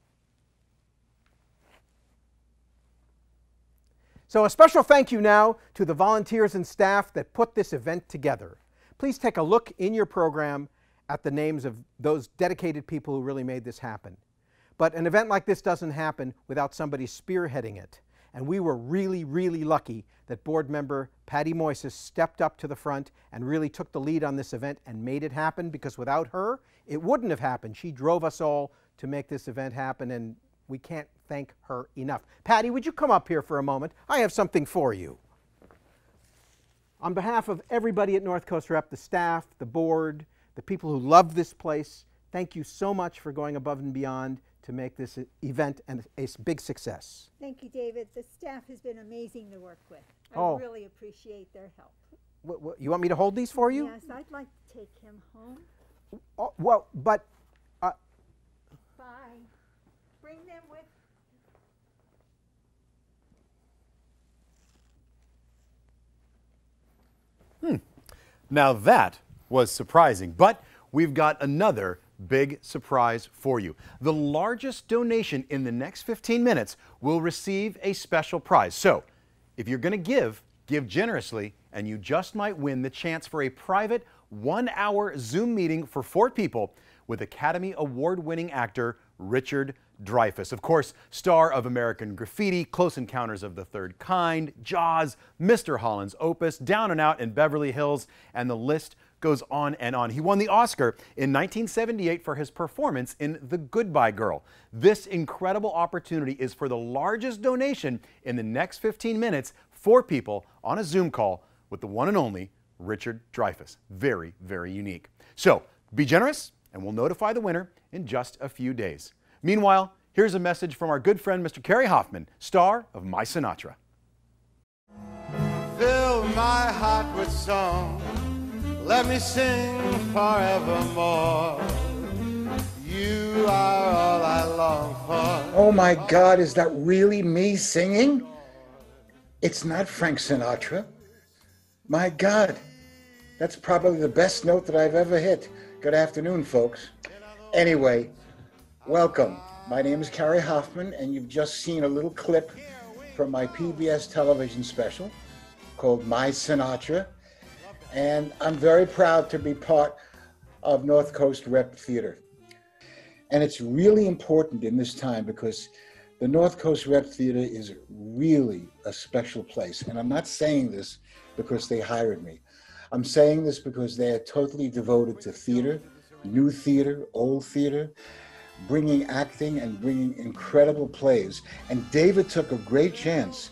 So a special thank you now to the volunteers and staff that put this event together. Please take a look in your program at the names of those dedicated people who really made this happen. But an event like this doesn't happen without somebody spearheading it. And we were really, really lucky that board member Patty Moises stepped up to the front and really took the lead on this event and made it happen, because without her, it wouldn't have happened. She drove us all to make this event happen, and we can't thank her enough. Patty, would you come up here for a moment? I have something for you. On behalf of everybody at North Coast Rep, the staff, the board, the people who love this place, thank you so much for going above and beyond to make this event a big success. Thank you, David. The staff has been amazing to work with. I Oh. really appreciate their help. You want me to hold these for you? Yes, I'd like to take him home. Oh, well, but... Bye. Bring them with. Now that was surprising, but we've got another big surprise for you. The largest donation in the next 15 minutes will receive a special prize. So if you're going to give generously, and you just might win the chance for a private 1-hour Zoom meeting for 4 people with Academy Award-winning actor Richard Dreyfuss. Of course, star of American Graffiti, Close Encounters of the Third Kind, Jaws, Mr. Holland's Opus, Down and Out in Beverly Hills, and the list goes on and on. He won the Oscar in 1978 for his performance in The Goodbye Girl. This incredible opportunity is for the largest donation in the next 15 minutes, 4 people on a Zoom call with the one and only Richard Dreyfuss. Very, very unique. So be generous, and we'll notify the winner in just a few days. Meanwhile, here's a message from our good friend, Mr. Kerry Hoffman, star of My Sinatra. Fill my heart with song, let me sing forevermore. You are all I long for. Oh my God, is that really me singing? It's not Frank Sinatra. My God, that's probably the best note that I've ever hit. Good afternoon, folks. Anyway, welcome. My name is Kerry Hoffman, and you've just seen a little clip from my PBS television special called My Sinatra. And I'm very proud to be part of North Coast Rep Theater. And it's really important in this time because The North Coast Rep Theater is really a special place. And I'm not saying this because they hired me. I'm saying this because they are totally devoted to theater, new theater, old theater, bringing acting and bringing incredible plays. And David took a great chance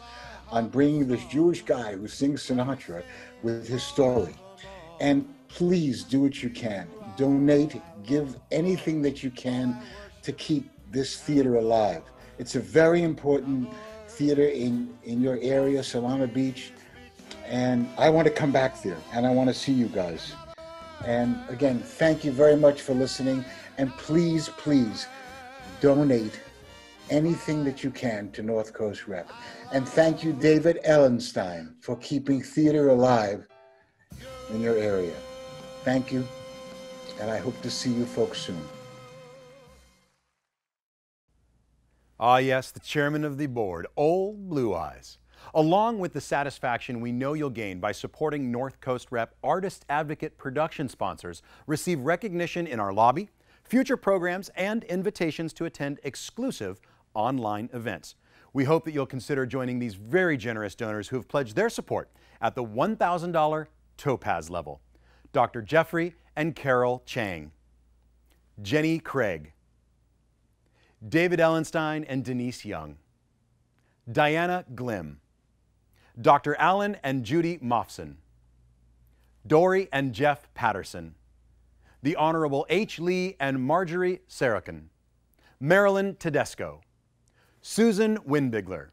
on bringing this Jewish guy who sings Sinatra with his story. And please do what you can. Donate, give anything that you can to keep this theater alive. It's a very important theater in your area, Solana Beach, and I want to come back there, and I want to see you guys. And again, thank you very much for listening, and please, please donate anything that you can to North Coast Rep. And thank you, David Ellenstein, for keeping theater alive in your area. Thank you, and I hope to see you folks soon. Ah, yes, the chairman of the board, Old Blue Eyes. Along with the satisfaction we know you'll gain by supporting North Coast Rep, Artist Advocate production sponsors receive recognition in our lobby, future programs, and invitations to attend exclusive online events. We hope that you'll consider joining these very generous donors who have pledged their support at the $1,000 Topaz level. Dr. Jeffrey and Carol Chang, Jenny Craig, David Ellenstein and Denise Young, Diana Glim, Dr. Alan and Judy Moffson, Dory and Jeff Patterson, the Honorable H. Lee and Marjorie Sarakin, Marilyn Tedesco, Susan Winbigler,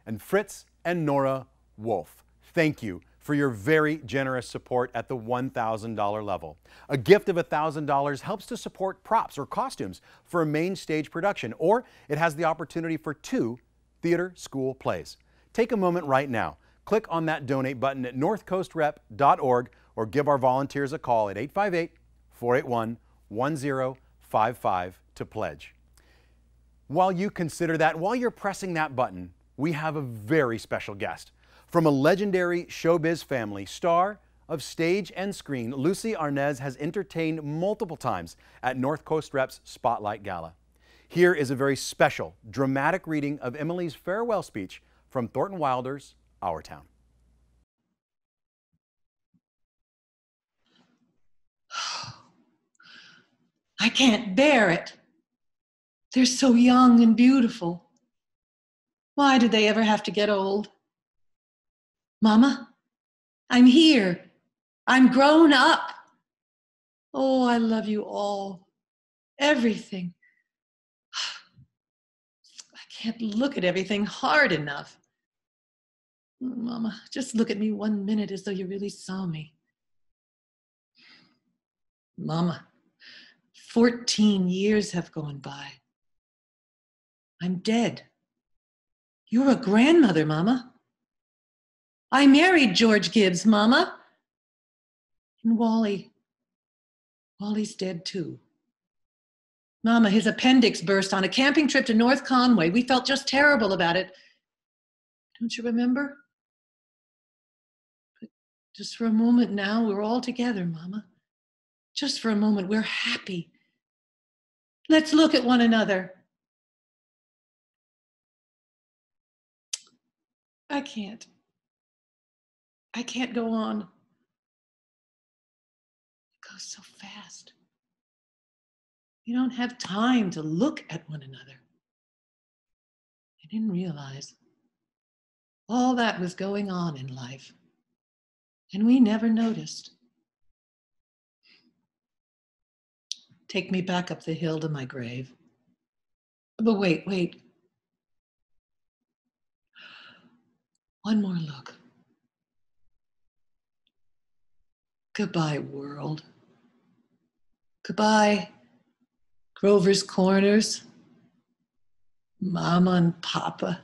and Fritz and Nora Wolf. Thank you for your very generous support at the $1,000 level. A gift of $1,000 helps to support props or costumes for a main stage production, or it has the opportunity for 2 theater school plays. Take a moment right now. Click on that donate button at northcoastrep.org or give our volunteers a call at 858-481-1055 to pledge. While you consider that, while you're pressing that button, we have a very special guest. From a legendary showbiz family, star of stage and screen, Lucy Arnaz has entertained multiple times at North Coast Rep's Spotlight Gala. Here is a very special, dramatic reading of Emily's farewell speech from Thornton Wilder's Our Town. I can't bear it. They're so young and beautiful. Why did they ever have to get old? Mama, I'm here. I'm grown up. Oh, I love you all. Everything. I can't look at everything hard enough. Mama, just look at me 1 minute as though you really saw me. Mama, 14 years have gone by. I'm dead. You're a grandmother, Mama. I married George Gibbs, Mama. And Wally's dead too. Mama, his appendix burst on a camping trip to North Conway. We felt just terrible about it. Don't you remember? But just for a moment now, we're all together, Mama. Just for a moment, we're happy. Let's look at one another. I can't go on. It goes so fast. You don't have time to look at one another. I didn't realize all that was going on in life, and we never noticed. Take me back up the hill to my grave. But wait. One more look. Goodbye, world. Goodbye, Grover's Corners, Mama and Papa.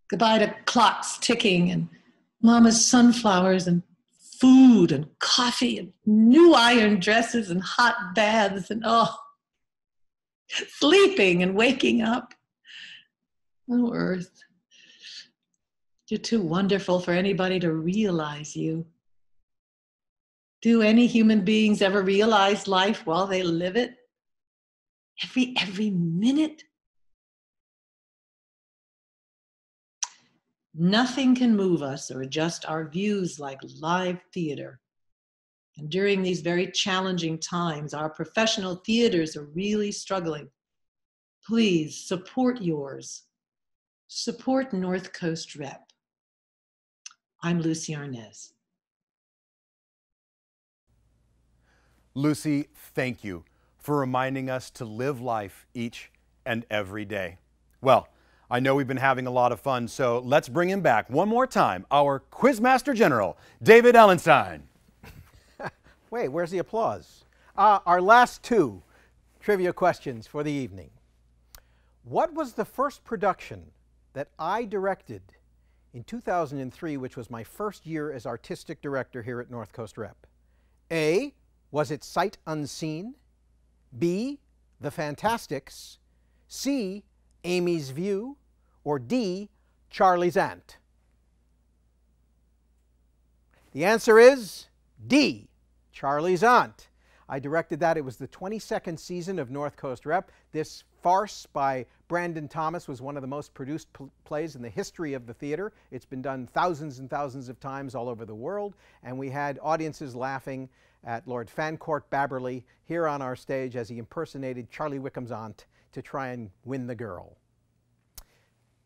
Goodbye to clocks ticking and Mama's sunflowers and food and coffee and new iron dresses and hot baths and sleeping and waking up. Oh, Earth, you're too wonderful for anybody to realize you. Do any human beings ever realize life while they live it? Every minute? Nothing can move us or adjust our views like live theater. And during these very challenging times, our professional theaters are really struggling. Please support yours. Support North Coast Rep. I'm Lucy Arnaz. Lucy, thank you for reminding us to live life each and every day. Well, I know we've been having a lot of fun, so let's bring him back one more time, our Quizmaster General, David Ellenstein. Wait, where's the applause? Our last two trivia questions for the evening. What was the first production that I directed in 2003, which was my first year as artistic director here at North Coast Rep? A, was it Sight Unseen? B, The Fantastics? C, Amy's View? Or D, Charlie's Aunt? The answer is D, Charlie's Aunt. I directed that. It was the 22nd season of North Coast Rep. This farce by Brandon Thomas was one of the most produced plays in the history of the theater. It's been done thousands and thousands of times all over the world, and we had audiences laughing at Lord Fancourt Babberley here on our stage as he impersonated Charlie Wickham's aunt to try and win the girl.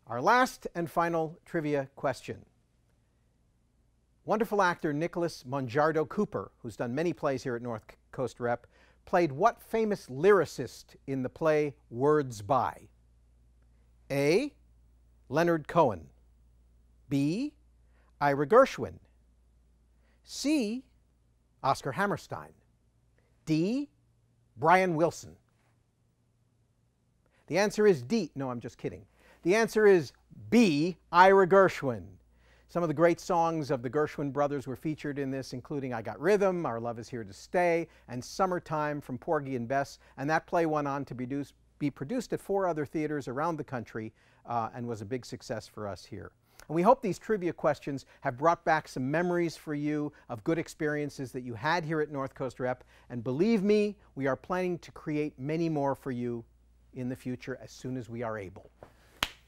Our last and final trivia question. Wonderful actor Nicholas Monjardo Cooper, who's done many plays here at North Coast Rep, played what famous lyricist in the play Words By? A, Leonard Cohen. B, Ira Gershwin. C, Oscar Hammerstein. D, Brian Wilson. The answer is D. No, I'm just kidding. The answer is B, Ira Gershwin. Some of the great songs of the Gershwin brothers were featured in this, including I Got Rhythm, Our Love Is Here to Stay, and Summertime from Porgy and Bess. And that play went on to be produced at 4 other theaters around the country and was a big success for us here. And we hope these trivia questions have brought back some memories for you of good experiences that you had here at North Coast Rep. And believe me, we are planning to create many more for you in the future as soon as we are able.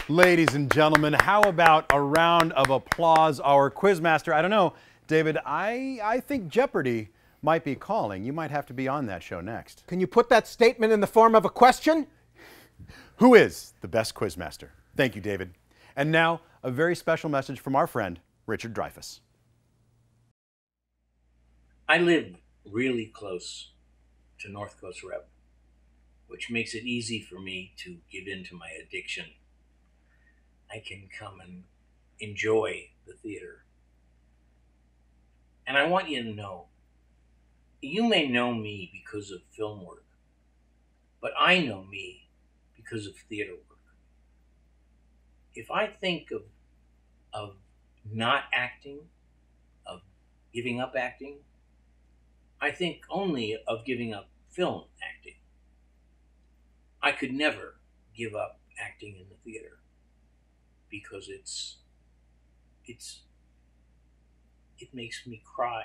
Ladies and gentlemen, how about a round of applause? Our Quizmaster, I don't know, David, I think Jeopardy might be calling. You might have to be on that show next. Can you put that statement in the form of a question? Who is the best Quizmaster? Thank you, David. And now, a very special message from our friend, Richard Dreyfuss. I live really close to North Coast Rep, which makes it easy for me to give in to my addiction. I can come and enjoy the theater. And I want you to know, you may know me because of film work, but I know me because of theater work. If I think of not acting, of giving up acting, I think only of giving up film acting. I could never give up acting in the theater because it makes me cry.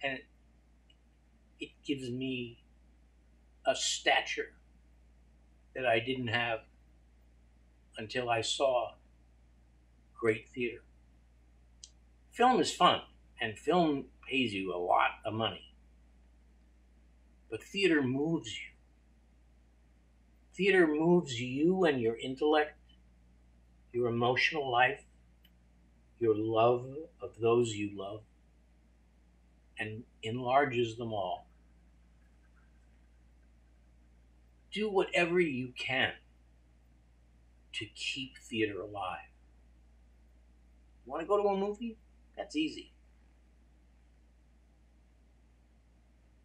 And it gives me a stature that I didn't have until I saw great theater. Film is fun, and film pays you a lot of money. But theater moves you. Theater moves you and your intellect, your emotional life, your love of those you love, and enlarges them all. Do whatever you can to keep theater alive. You want to go to a movie? That's easy.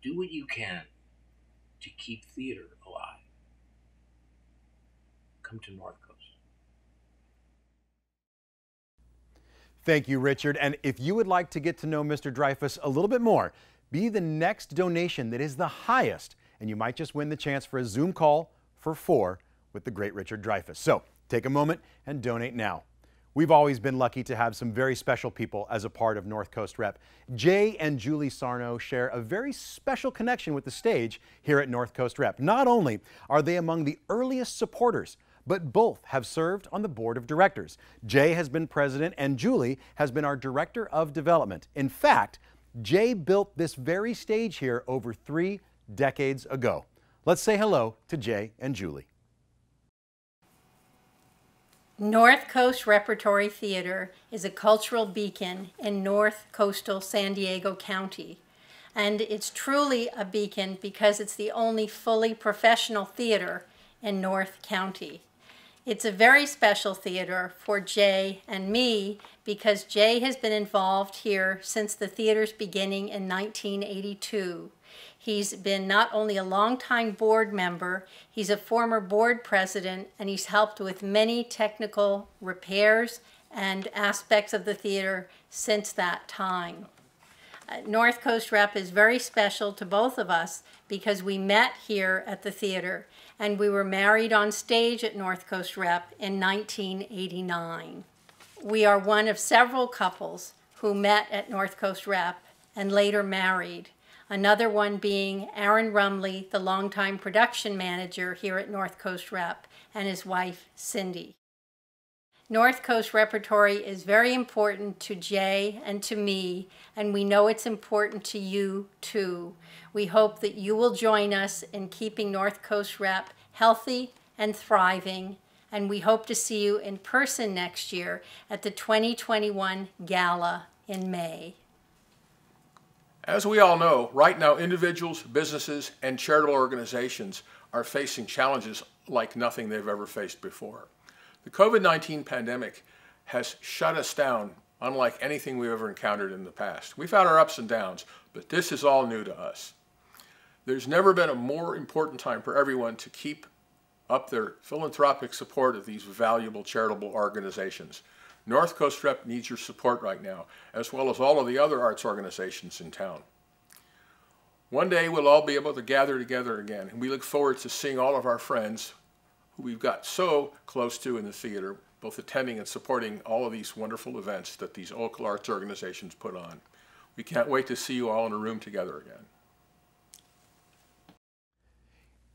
Do what you can to keep theater alive. Come to North Coast. Thank you, Richard. And if you would like to get to know Mr. Dreyfuss a little bit more, be the next donation that is the highest, and you might just win the chance for a Zoom call for 4 with the great Richard Dreyfuss. So take a moment and donate now. We've always been lucky to have some very special people as a part of North Coast Rep. Jay and Julie Sarno share a very special connection with the stage here at North Coast Rep. Not only are they among the earliest supporters, but both have served on the board of directors. Jay has been president and Julie has been our director of development. In fact, Jay built this very stage here over 3 decades ago. Let's say hello to Jay and Julie. North Coast Repertory Theater is a cultural beacon in North Coastal San Diego County. And it's truly a beacon because it's the only fully professional theater in North County. It's a very special theater for Jay and me because Jay has been involved here since the theater's beginning in 1982. He's been not only a longtime board member, he's a former board president, and he's helped with many technical repairs and aspects of the theater since that time. North Coast Rep is very special to both of us because we met here at the theater and we were married on stage at North Coast Rep in 1989. We are one of several couples who met at North Coast Rep and later married. Another one being Aaron Rumley, the longtime production manager here at North Coast Rep, and his wife, Cindy. North Coast Repertory is very important to Jay and to me, and we know it's important to you too. We hope that you will join us in keeping North Coast Rep healthy and thriving, and we hope to see you in person next year at the 2021 Gala in May. As we all know, right now individuals, businesses, and charitable organizations are facing challenges like nothing they've ever faced before. The COVID-19 pandemic has shut us down unlike anything we've ever encountered in the past. We've had our ups and downs, but this is all new to us. There's never been a more important time for everyone to keep up their philanthropic support of these valuable charitable organizations. North Coast Rep needs your support right now, as well as all of the other arts organizations in town. One day we'll all be able to gather together again, and we look forward to seeing all of our friends who we've got so close to in the theater, both attending and supporting all of these wonderful events that these local arts organizations put on. We can't wait to see you all in a room together again.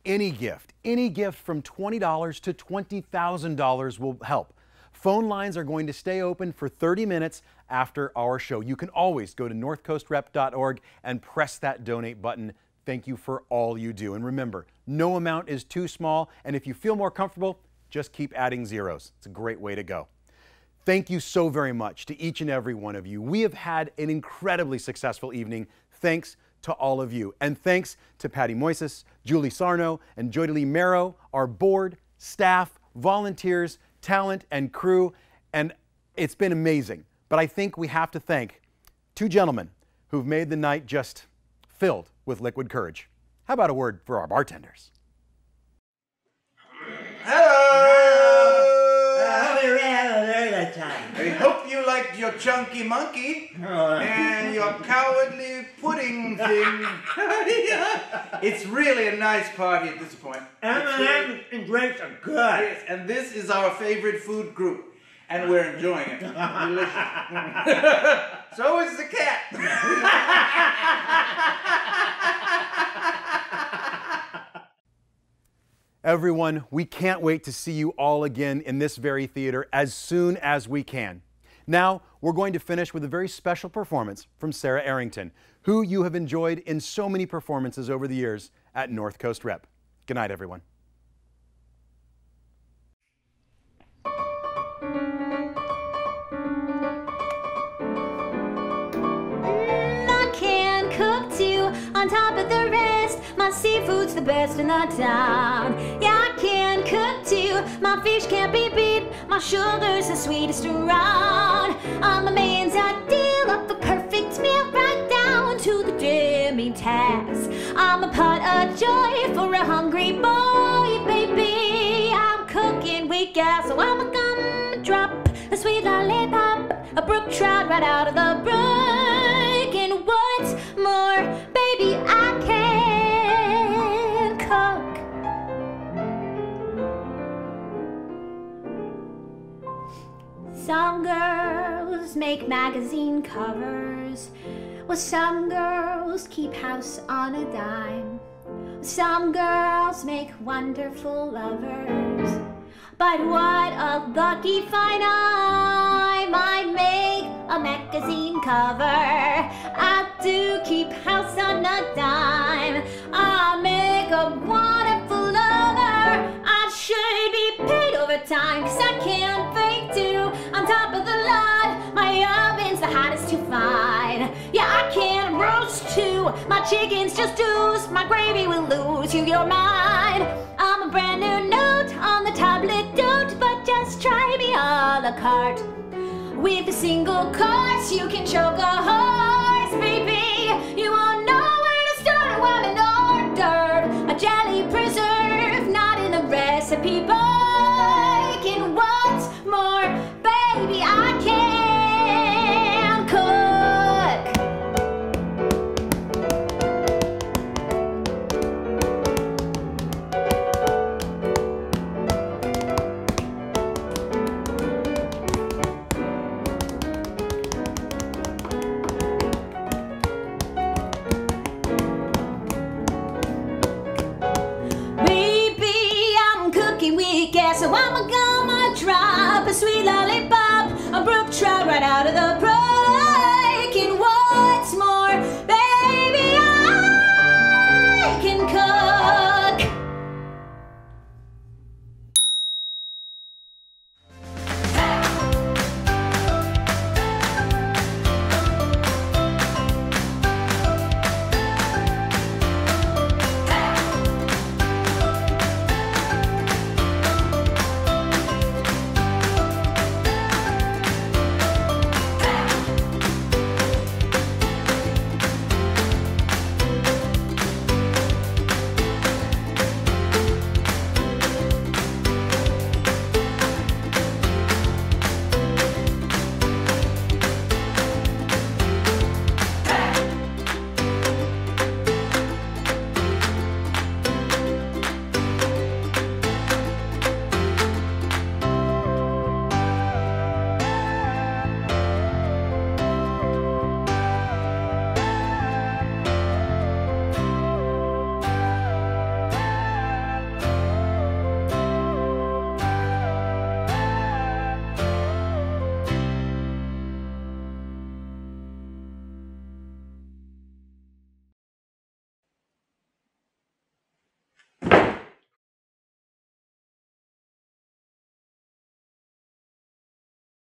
Any gift from $20 to $20,000 will help. Phone lines are going to stay open for 30 minutes after our show. You can always go to northcoastrep.org and press that donate button. Thank you for all you do. And remember, no amount is too small, and if you feel more comfortable, just keep adding zeros. It's a great way to go. Thank you so very much to each and every one of you. We have had an incredibly successful evening. Thanks to all of you. And thanks to Patty Moises, Julie Sarno, and Joy Lee Marrow, our board, staff, volunteers, talent, and crew. And it's been amazing. But I think we have to thank 2 gentlemen who've made the night just filled with liquid courage. How about a word for our bartenders? I hope you liked your chunky monkey and your cowardly pudding thing. It's really a nice party at this point. M&M's and grapes are good. Yes, and this is our favorite food group. And we're enjoying it. Delicious. So is the cat. Everyone, we can't wait to see you all again in this very theater as soon as we can. Now, we're going to finish with a very special performance from Sarah Arrington, who you have enjoyed in so many performances over the years at North Coast Rep. Good night, everyone. I can cook too, on top of the rest. My seafood's the best in the town. Yeah, I can cook too. My fish can't be beat. My sugar's the sweetest around. I'm a man's ideal of the perfect meal, right down to the demi-tasse. I'm a pot of joy for a hungry boy, baby. I'm cooking weak ass, so I'm a gumdrop, a sweet lollipop, a brook trout right out of the brook. And what's more, baby, I can cook. Some girls make magazine covers, well, some girls keep house on a dime. Some girls make wonderful lovers. But what a lucky find I might make a magazine cover. I do keep house on a dime. I make a wonderful lover. I should be paid overtime, 'cause I can't bake too. On top of the lot, my oven's the hottest to find. Yeah, I can roast too. My chickens just ooze. My gravy will lose you your mind. I'm a brand new note on the tablet, don't, but just try me a la carte. With a single course, you can choke a horse, baby. You won't know where to start while an hors d'oeuvre. A jelly preserve, not in the recipe book. And what's more, baby, I can cook. So I'm gonna drop a sweet lollipop, a brook trout right out of the